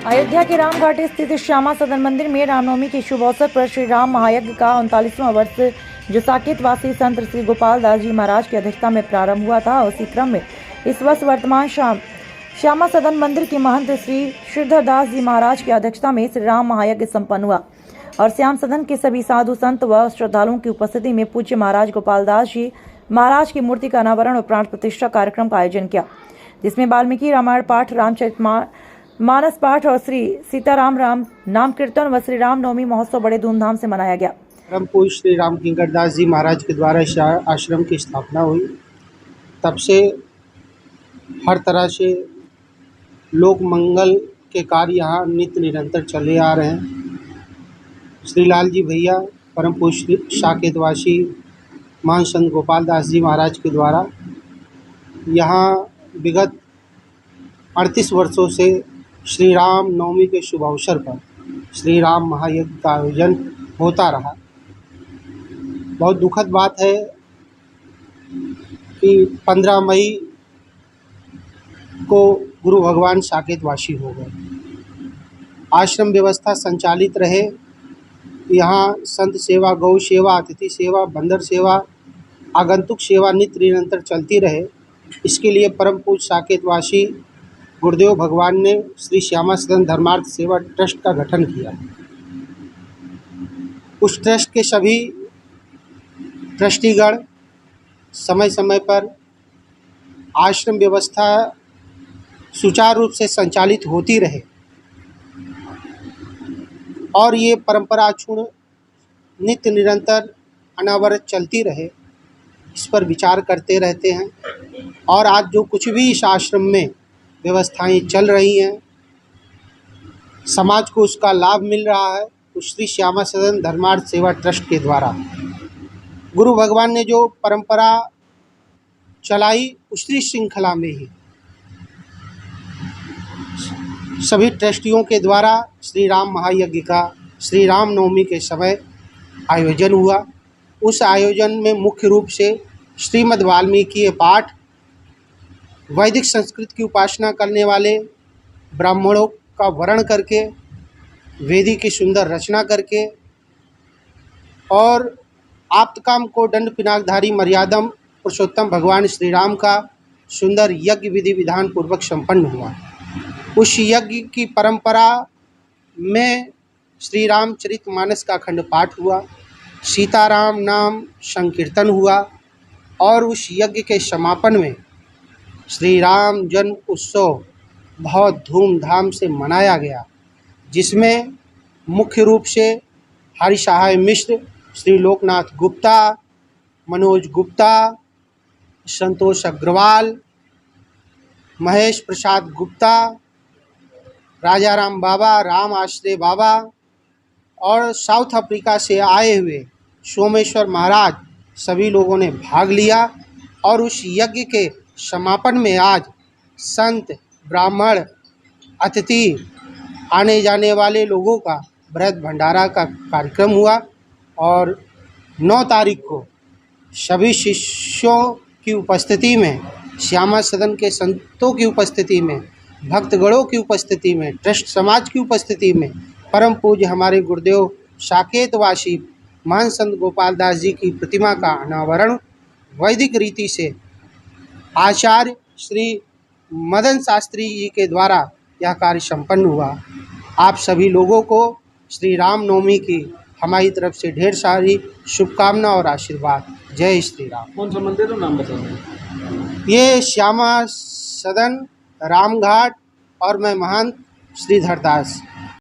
अयोध्या के रामघाट स्थित श्यामा सदन मंदिर में रामनवमी के शुभ अवसर पर श्री राम महायज्ञ का 39वां वर्ष जो साकेतवासी संत श्री गोपाल दास जी महाराज की अध्यक्षता में प्रारंभ हुआ था, उसी क्रम में इस वर्ष वर्तमान श्यामा सदन मंदिर के महंत श्री श्रीधर दास जी महाराज की अध्यक्षता में श्री राम महायज्ञ संपन्न हुआ और श्याम सदन के सभी साधु संत व श्रद्धालुओं की उपस्थिति में पूज्य महाराज गोपाल दास जी महाराज की मूर्ति का अनावरण और प्राण प्रतिष्ठा कार्यक्रम का आयोजन किया, जिसमें वाल्मीकि रामायण पाठ, रामचरितमानस पाठ और श्री सीताराम राम नाम कीर्तन व श्री राम नवमी महोत्सव बड़े धूमधाम से मनाया गया। परम पूज्य श्री राम किंकर दास जी महाराज के द्वारा इस आश्रम की स्थापना हुई, तब से हर तरह से लोक मंगल के कार्य यहाँ नित्य निरंतर चले आ रहे हैं। श्री लाल जी भैया परम पूज्य साकेतवासी महान संत गोपाल दास जी महाराज के द्वारा यहाँ विगत 38 वर्षों से श्री राम नवमी के शुभ अवसर पर श्री राम महायज्ञ का आयोजन होता रहा। बहुत दुखद बात है कि 15 मई को गुरु भगवान साकेतवासी हो गए। आश्रम व्यवस्था संचालित रहे, यहाँ संत सेवा, गौ सेवा, अतिथि सेवा, बंदर सेवा, आगंतुक सेवा नित्य निरंतर चलती रहे। इसके लिए परम पूज्य साकेतवासी गुरुदेव भगवान ने श्री श्यामा सदन धर्मार्थ सेवा ट्रस्ट का गठन किया। उस ट्रस्ट के सभी ट्रस्टीगण समय समय पर आश्रम व्यवस्था सुचारू रूप से संचालित होती रहे और ये परंपरा क्षुण नित्य निरंतर अनावरत चलती रहे, इस पर विचार करते रहते हैं। और आज जो कुछ भी इस आश्रम में व्यवस्थाएं चल रही हैं, समाज को उसका लाभ मिल रहा है, उस श्री श्यामा सदन धर्मार्थ सेवा ट्रस्ट के द्वारा गुरु भगवान ने जो परंपरा चलाई, उसी श्रृंखला में ही सभी ट्रस्टियों के द्वारा श्री राम महायज्ञ का श्री राम नवमी के समय आयोजन हुआ। उस आयोजन में मुख्य रूप से श्रीमद् वाल्मीकि पाठ, वैदिक संस्कृत की उपासना करने वाले ब्राह्मणों का वर्ण करके, वेदी की सुंदर रचना करके और आप्तकाम को दंड पिनाकधारी मर्यादम पुरुषोत्तम भगवान श्री राम का सुंदर यज्ञ विधि विधान पूर्वक संपन्न हुआ। उस यज्ञ की परंपरा में श्री रामचरितमानस का अखंड पाठ हुआ, सीताराम नाम संकीर्तन हुआ और उस यज्ञ के समापन में श्री राम जन्म उत्सव बहुत धूमधाम से मनाया गया, जिसमें मुख्य रूप से हरि सहाय मिश्र, श्री लोकनाथ गुप्ता, मनोज गुप्ता, संतोष अग्रवाल, महेश प्रसाद गुप्ता, राजा राम बाबा, राम आश्रय बाबा और साउथ अफ्रीका से आए हुए सोमेश्वर महाराज, सभी लोगों ने भाग लिया। और उस यज्ञ के समापन में आज संत, ब्राह्मण, अतिथि, आने जाने वाले लोगों का बृहद भंडारा का कार्यक्रम हुआ और 9 तारीख को सभी शिष्यों की उपस्थिति में, श्यामा सदन के संतों की उपस्थिति में, भक्तगणों की उपस्थिति में, ट्रस्ट समाज की उपस्थिति में परम पूज्य हमारे गुरुदेव साकेतवासी महान संत गोपाल दास जी की प्रतिमा का अनावरण वैदिक रीति से आचार्य श्री मदन शास्त्री जी के द्वारा यह कार्य संपन्न हुआ। आप सभी लोगों को श्री राम नवमी की हमारी तरफ से ढेर सारी शुभकामना और आशीर्वाद। जय श्री राम। कौन सा मंदिर है, नाम बताओ। ये श्यामा सदन रामघाट और मैं महंत श्रीधर दास।